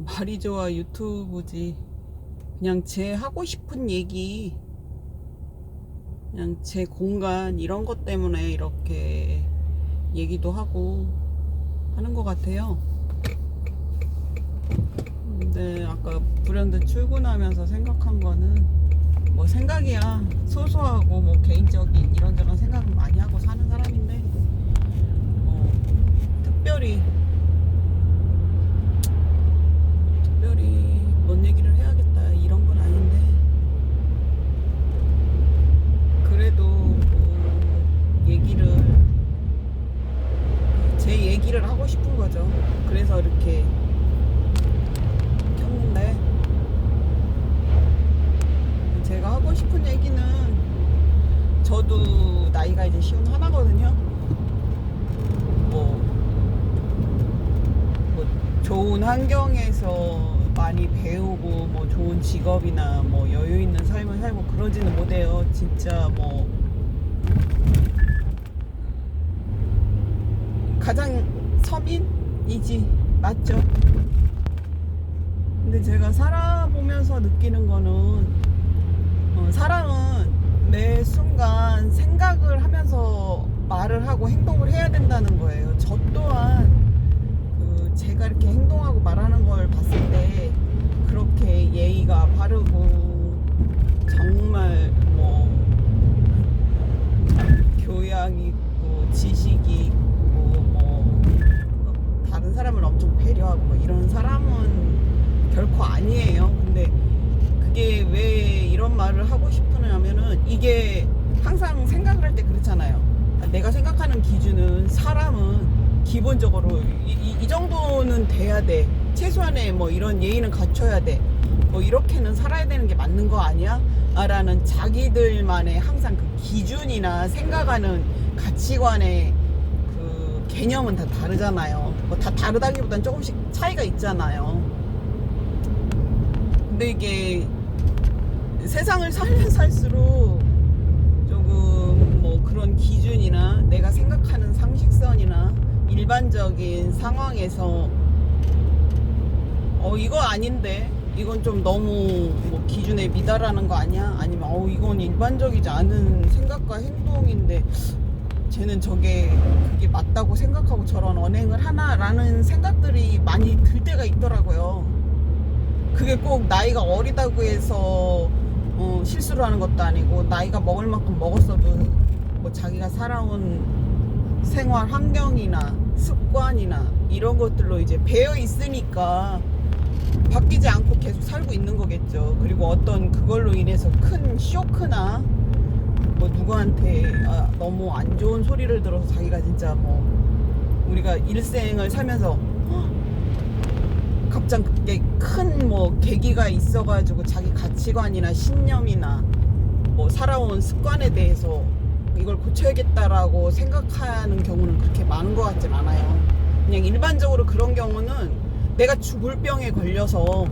말이 좋아 유튜브지. 그냥 제 하고 싶은 얘기, 그냥 제 공간 이런 것 때문에 이렇게 얘기도 하고 하는 것 같아요. 근데 아까 불현듯 출근하면서 생각한 거는 뭐 생각이야. 소소하고 뭐 개인적인 이런저런 생각을 많이 하고 사는 사람인데 특별히 뭔 얘기를 해야겠다 이런 건 아닌데, 그래도 제 얘기를 하고 싶은 거죠. 그래서 이렇게 켰는데, 제가 하고 싶은 얘기는, 저도 나이가 이제 51거든요. 뭐 좋은 환경에서 많이 배우고 뭐 좋은 직업이나 뭐 여유 있는 삶을 살고 그러지는 못해요. 진짜 뭐 가장 서민이지, 맞죠? 근데 제가 살아보면서 느끼는 거는, 사람은 매 순간 생각을 하면서 말을 하고 행동을 해야 된다는 거예요. 저 또한 제가 이렇게 행동하고 말하는 걸 봤을 때 그렇게 예의가 바르고 정말 뭐 교양 있고 지식이 있고 뭐 다른 사람을 엄청 배려하고 뭐 이런 사람은 결코 아니에요. 근데 그게 왜 이런 말을 하고 싶으냐면은, 이게 항상 생각을 할 때 그렇잖아요. 내가 생각하는 기준은, 사람은 기본적으로 이 정도는 돼야 돼. 최소한의 뭐 이런 예의는 갖춰야 돼. 뭐 이렇게는 살아야 되는 게 맞는 거 아니야? 라는 자기들만의 항상 그 기준이나 생각하는 가치관의 그 개념은 다 다르잖아요. 뭐 다 다르다기보단 조금씩 차이가 있잖아요. 근데 이게 세상을 살면 살수록 조금 뭐 그런 기준이나 내가 생각하는 상식선이나 일반적인 상황에서 이거 아닌데, 이건 좀 너무 뭐 기준에 미달하는 거 아니야? 아니면 이건 일반적이지 않은 생각과 행동인데 쟤는 그게 맞다고 생각하고 저런 언행을 하나라는 생각들이 많이 들 때가 있더라고요. 그게 꼭 나이가 어리다고 해서 실수를 하는 것도 아니고, 나이가 먹을 만큼 먹었어도 뭐 자기가 살아온 생활 환경이나 습관이나 이런 것들로 이제 배어 있으니까 바뀌지 않고 계속 살고 있는 거겠죠. 그리고 어떤 그걸로 인해서 큰 쇼크나 뭐 누구한테 너무 안 좋은 소리를 들어서 자기가 진짜 뭐, 우리가 일생을 살면서 갑자기 큰 뭐 계기가 있어가지고 자기 가치관이나 신념이나 뭐 살아온 습관에 대해서 이걸 고쳐야겠다라고 생각하는 경우는 그렇게 많은 것 같진 않아요. 그냥 일반적으로 그런 경우는 내가 죽을 병에 걸려서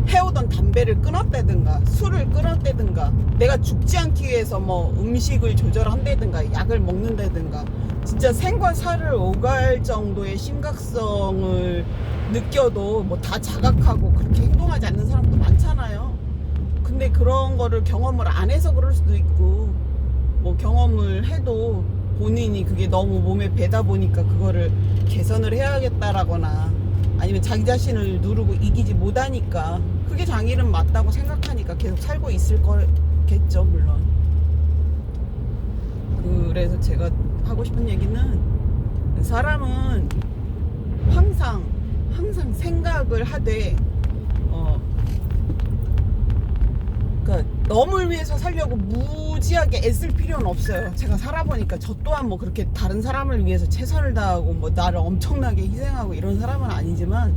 해오던 담배를 끊었다든가 술을 끊었다든가, 내가 죽지 않기 위해서 뭐 음식을 조절한다든가 약을 먹는다든가, 진짜 생과 사를 오갈 정도의 심각성을 느껴도 뭐 다 자각하고 그렇게 행동하지 않는 사람도 많잖아요. 근데 그런 거를 경험을 안 해서 그럴 수도 있고, 뭐 경험을 해도 본인이 그게 너무 몸에 배다 보니까 그거를 개선을 해야겠다라거나, 아니면 자기 자신을 누르고 이기지 못하니까, 그게 자기는 맞다고 생각하니까 계속 살고 있을 거겠죠, 물론. 그래서 제가 하고 싶은 얘기는, 사람은 항상 생각을 하되, 그러니까 넘을 위해서 살려고 무지하게 애쓸 필요는 없어요. 제가 살아보니까 저 또한 뭐 그렇게 다른 사람을 위해서 최선을 다하고 뭐 나를 엄청나게 희생하고 이런 사람은 아니지만,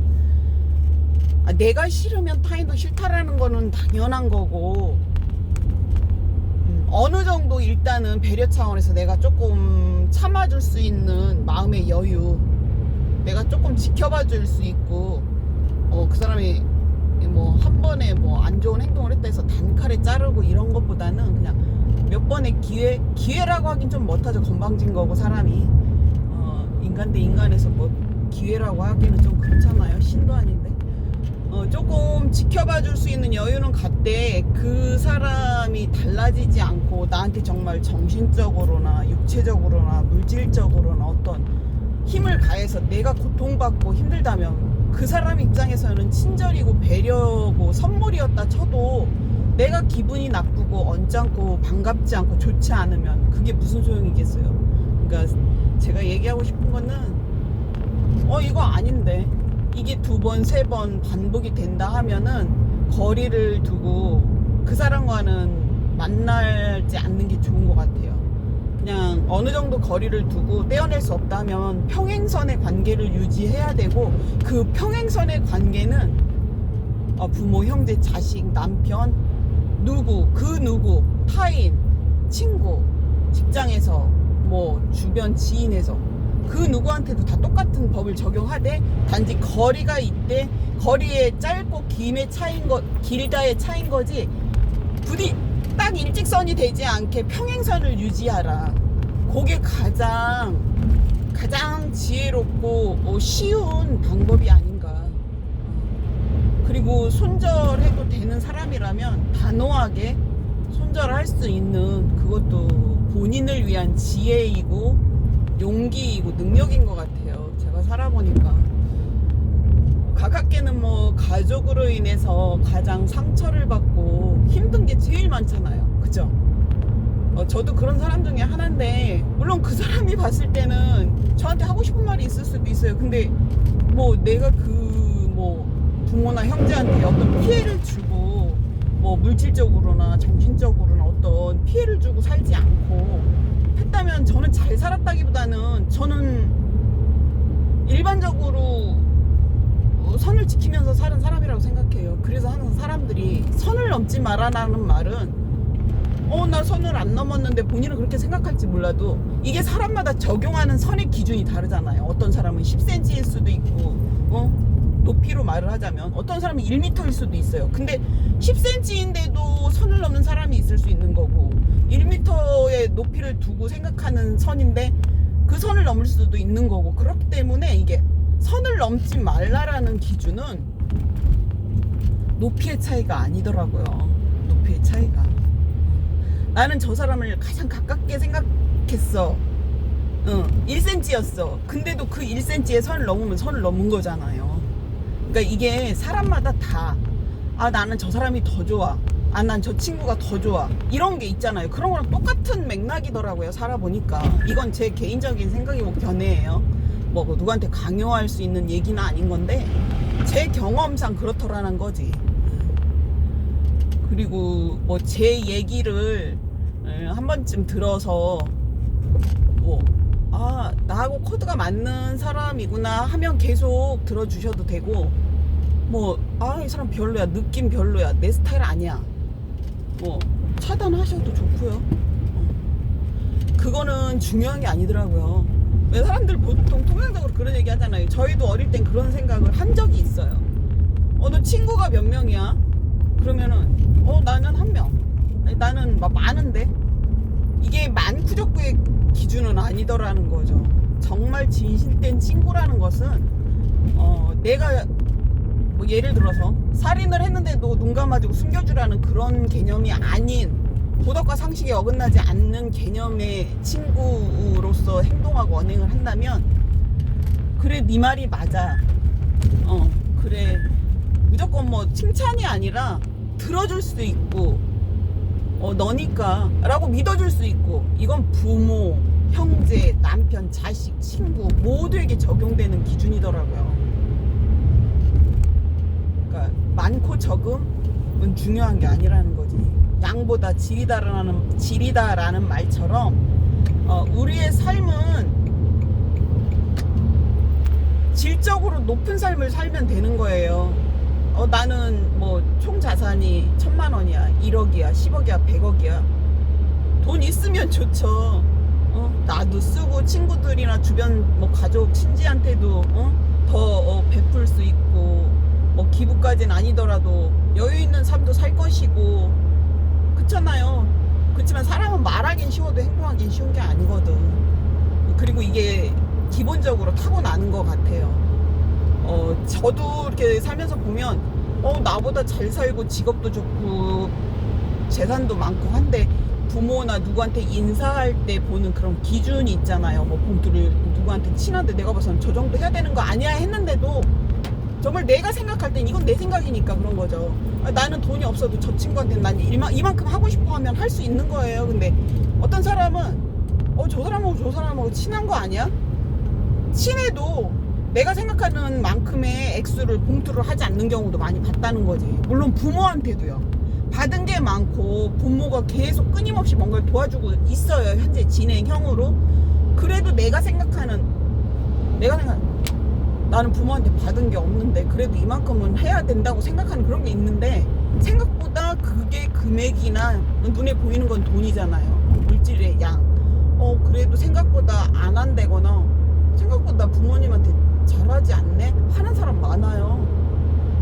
내가 싫으면 타인도 싫다라는 거는 당연한 거고, 어느 정도 일단은 배려 차원에서 내가 조금 참아줄 수 있는 마음의 여유, 내가 조금 지켜봐 줄 수 있고, 그 사람이 뭐 한 번에 뭐 안 좋은 행동을 했다 해서 단칼에 자르고 이런 것보다는 그냥 몇 번의 기회라고 하긴 좀 못하죠. 건방진 거고 사람이 인간 대 인간에서 뭐 기회라고 하기는 좀 그렇잖아요. 신도 아닌데. 조금 지켜봐 줄 수 있는 여유는 갖되 그 사람이 달라지지 않고 나한테 정말 정신적으로나 육체적으로나 물질적으로나 어떤 힘을 가해서 내가 고통받고 힘들다면 그 사람 입장에서는 친절이고 배려고 선물이었다 쳐도 내가 기분이 나쁘고 언짢고 반갑지 않고 좋지 않으면 그게 무슨 소용이겠어요. 그러니까 제가 얘기하고 싶은 거는 이거 아닌데 이게 2번, 3번 반복이 된다 하면은 거리를 두고 그 사람과는 만나지 않는 게 좋은 것 같아요. 그냥 어느 정도 거리를 두고 떼어낼 수 없다면 평행선의 관계를 유지해야 되고 그 평행선의 관계는 부모, 형제, 자식, 남편, 그 누구, 타인, 친구, 직장에서 뭐 주변 지인에서 그 누구한테도 다 똑같은 법을 적용하되 단지 거리가 있대 거리의 짧고 길다의 차인 거지 부디 딱 일직선이 되지 않게 평행선을 유지하라. 그게 가장 지혜롭고 쉬운 방법이 아닌가. 그리고 손절해도 되는 사람이라면 단호하게 손절할 수 있는 그것도 본인을 위한 지혜이고 용기이고 능력인 것 같아요. 제가 살아보니까 가깝게는 뭐 가족으로 인해서 가장 상처를 받고 힘든 게 제일 많잖아요. 그죠? 저도 그런 사람 중에 하나인데 물론 그 사람이 봤을 때는 저한테 하고 싶은 말이 있을 수도 있어요. 근데 뭐 내가 뭐 부모나 형제한테 어떤 피해를 주고 뭐 물질적으로나 정신적으로나 어떤 피해를 주고 살지 않고 했다면 저는 잘 살았다기보다는 저는 일반적으로 선을 지키면서 사는 사람이라고 생각해요. 그래서 항상 사람들이 선을 넘지 마라라는 말은 나 선을 안 넘었는데 본인은 그렇게 생각할지 몰라도 이게 사람마다 적용하는 선의 기준이 다르잖아요. 어떤 사람은 10cm일 수도 있고 높이로 말을 하자면 어떤 사람은 1m일 수도 있어요. 근데 10cm인데도 선을 넘는 사람이 있을 수 있는 거고 1m의 높이를 두고 생각하는 선인데 그 선을 넘을 수도 있는 거고 그렇기 때문에 이게 선을 넘지 말라라는 기준은 높이의 차이가 아니더라고요. 높이의 차이가 나는 저 사람을 가장 가깝게 생각했어. 1cm였어. 근데도 그 1cm의 선을 넘으면 선을 넘은 거잖아요. 그러니까 이게 사람마다 다 나는 저 사람이 더 좋아. 난 저 친구가 더 좋아. 이런 게 있잖아요. 그런 거랑 똑같은 맥락이더라고요. 살아보니까. 이건 제 개인적인 생각이고 견해예요. 뭐 누구한테 강요할 수 있는 얘기는 아닌 건데 제 경험상 그렇더라는 거지. 그리고 뭐 제 얘기를 한 번쯤 들어서 나하고 코드가 맞는 사람이구나 하면 계속 들어주셔도 되고 이 사람 별로야, 느낌 별로야, 내 스타일 아니야, 차단하셔도 좋고요. 그거는 중요한 게 아니더라고요. 왜 사람들 보통 통상적으로 그런 얘기 하잖아요. 저희도 어릴 땐 그런 생각을 한 적이 있어요. 너 친구가 몇 명이야? 그러면은 나는 1명. 나는 막 많은데 이게 만구적구의 기준은 아니더라는 거죠. 정말 진실된 친구라는 것은 내가 뭐 예를 들어서 살인을 했는데도 눈 감아주고 숨겨주라는 그런 개념이 아닌 도덕과 상식에 어긋나지 않는 개념의 친구로서 행동하고 언행을 한다면 그래 네 말이 맞아. 그래 무조건 뭐 칭찬이 아니라 들어줄 수도 있고 너니까 라고 믿어줄 수 있고 이건 부모, 형제, 남편, 자식, 친구 모두에게 적용되는 기준이더라고요. 그러니까 많고 적음은 중요한 게 아니라는 거지. 양보다 질이다라는 말처럼 우리의 삶은 질적으로 높은 삶을 살면 되는 거예요. 나는 뭐 총 자산이 1000만 원이야, 1억이야, 10억이야, 100억이야. 돈 있으면 좋죠. 나도 쓰고 친구들이나 주변 뭐 가족, 친지한테도 더 베풀 수 있고 뭐 기부까지는 아니더라도 여유 있는 삶도 살 것이고 그렇잖아요. 그렇지만 사람은 말하긴 쉬워도 행동하긴 쉬운 게 아니거든. 그리고 이게 기본적으로 타고나는 것 같아요. 저도 이렇게 살면서 보면 나보다 잘 살고 직업도 좋고 재산도 많고 한데 부모나 누구한테 인사할 때 보는 그런 기준이 있잖아요. 뭐 봉투를 누구한테 친한데 내가 봐서는 저 정도 해야 되는 거 아니야 했는데도 정말 내가 생각할 땐 이건 내 생각이니까 그런 거죠. 나는 돈이 없어도 저 친구한테는 난 이만큼 하고 싶어 하면 할 수 있는 거예요. 근데 어떤 사람은 저 사람하고 친한 거 아니야? 친해도 내가 생각하는 만큼의 액수를 봉투를 하지 않는 경우도 많이 봤다는 거지. 물론 부모한테도요. 받은 게 많고 부모가 계속 끊임없이 뭔가를 도와주고 있어요. 현재 진행형으로. 그래도 내가 생각하는 나는 부모한테 받은 게 없는데 그래도 이만큼은 해야 된다고 생각하는 그런 게 있는데 생각보다 그게 금액이나 눈에 보이는 건 돈이잖아요. 물질의 양. 그래도 생각보다 안 한다거나 생각보다 부모님한테 잘하지 않네? 하는 사람 많아요.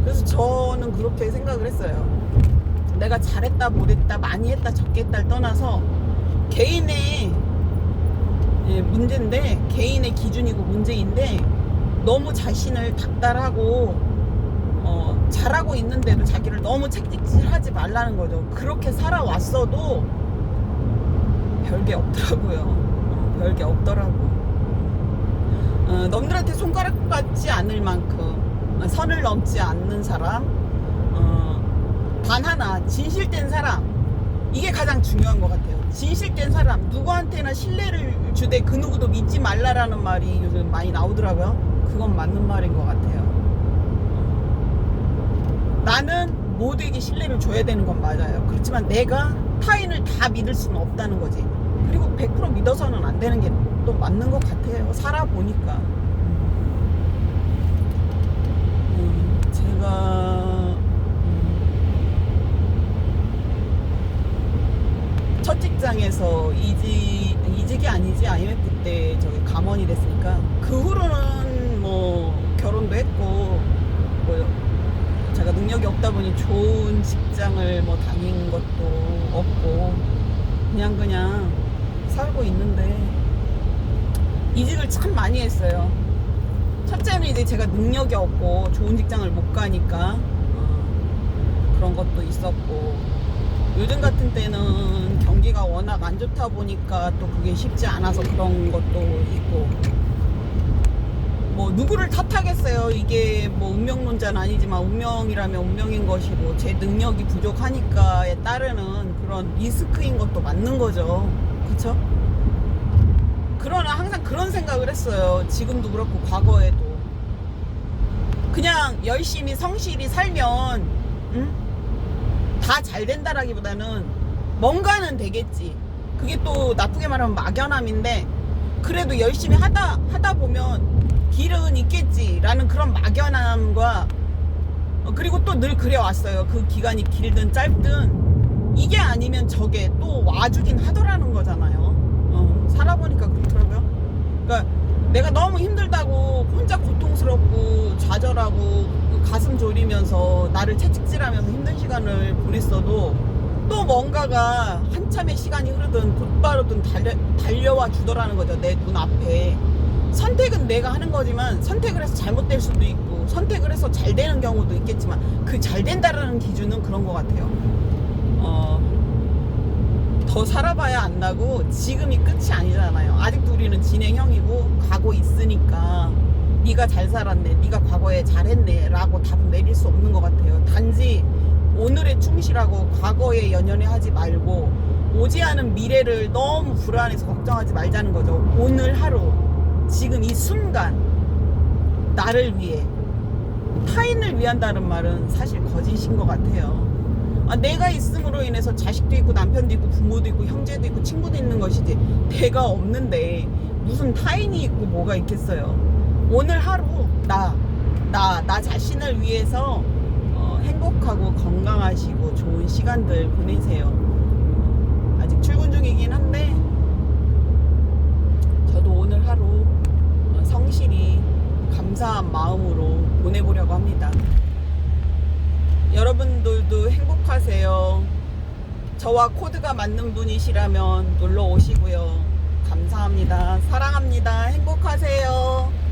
그래서 저는 그렇게 생각을 했어요. 내가 잘했다 못했다 많이 했다 적게 했다를 떠나서 개인의 문제인데 개인의 기준이고 문제인데 너무 자신을 닥달하고 잘하고 있는데도 자기를 너무 책찍질하지 말라는 거죠. 그렇게 살아왔어도 별게 없더라고요. 별게 없더라고. 남들한테 손가락 같지 않을 만큼 선을 넘지 않는 사람, 단 하나 진실된 사람, 이게 가장 중요한 것 같아요. 진실된 사람, 누구한테나 신뢰를 주되 그 누구도 믿지 말라라는 말이 요즘 많이 나오더라고요. 그건 맞는 말인 것 같아요. 나는 모두에게 신뢰를 줘야 되는 건 맞아요. 그렇지만 내가 타인을 다 믿을 수는 없다는 거지. 그리고 100% 믿어서는 안 되는 게 또 맞는 것 같아요. 살아보니까. 제가 첫 직장에서 이직이 아니지 IMF 때 저기 감원이 됐으니까 그 후로는 뭐 결혼도 했고 뭐 제가 능력이 없다 보니 좋은 직장을 뭐 다닌 것도 없고 그냥 살고 있는데 이직을 참 많이 했어요. 첫째는 이제 제가 능력이 없고 좋은 직장을 못 가니까 그런 것도 있었고 요즘 같은 때는 경기가 워낙 안 좋다 보니까 또 그게 쉽지 않아서 그런 것도 있고 뭐 누구를 탓하겠어요. 이게 뭐 운명론자는 아니지만 운명이라면 운명인 것이고 제 능력이 부족하니까에 따르는 그런 리스크인 것도 맞는 거죠. 그쵸? 그러나 항상 그런 생각을 했어요. 지금도 그렇고 과거에도 그냥 열심히 성실히 살면 다 잘 된다라기보다는 뭔가는 되겠지. 그게 또 나쁘게 말하면 막연함인데 그래도 열심히 하다 보면 길은 있겠지라는 그런 막연함과 그리고 또 늘 그래왔어요. 그 기간이 길든 짧든 이게 아니면 저게 또 와주긴 하더라는 거잖아요. 살아보니까 그렇더라고요. 그러니까 내가 너무 힘들다고 혼자 고통스럽고 좌절하고 가슴 졸이면서 나를 채찍질하면서 힘든 시간을 보냈어도 또 뭔가가 한참의 시간이 흐르든 곧바로든 달려와 주더라는 거죠. 내 눈앞에. 선택은 내가 하는 거지만 선택을 해서 잘못될 수도 있고 선택을 해서 잘 되는 경우도 있겠지만 그 잘 된다라는 기준은 그런 것 같아요. 더 살아봐야 안다고 지금이 끝이 아니잖아요. 아직도 우리는 진행형이고 가고 있으니까 네가 잘 살았네, 네가 과거에 잘했네 라고 답은 내릴 수 없는 것 같아요. 단지 오늘에 충실하고 과거에 연연해 하지 말고 오지 않은 미래를 너무 불안해서 걱정하지 말자는 거죠. 오늘 하루 지금 이 순간 나를 위해 타인을 위한다는 말은 사실 거짓인 것 같아요. 내가 있음으로 인해서 자식도 있고 남편도 있고 부모도 있고 형제도 있고 친구도 있는 것이지 내가 없는데 무슨 타인이 있고 뭐가 있겠어요. 오늘 하루 나 자신을 위해서 행복하고 건강하시고 좋은 시간들 보내세요. 아직 출근 중이긴 한데 저도 오늘 하루 성실히 감사한 마음으로 보내보려고 합니다. 여러분들도 행복하세요. 저와 코드가 맞는 분이시라면 놀러 오시고요. 감사합니다. 사랑합니다. 행복하세요.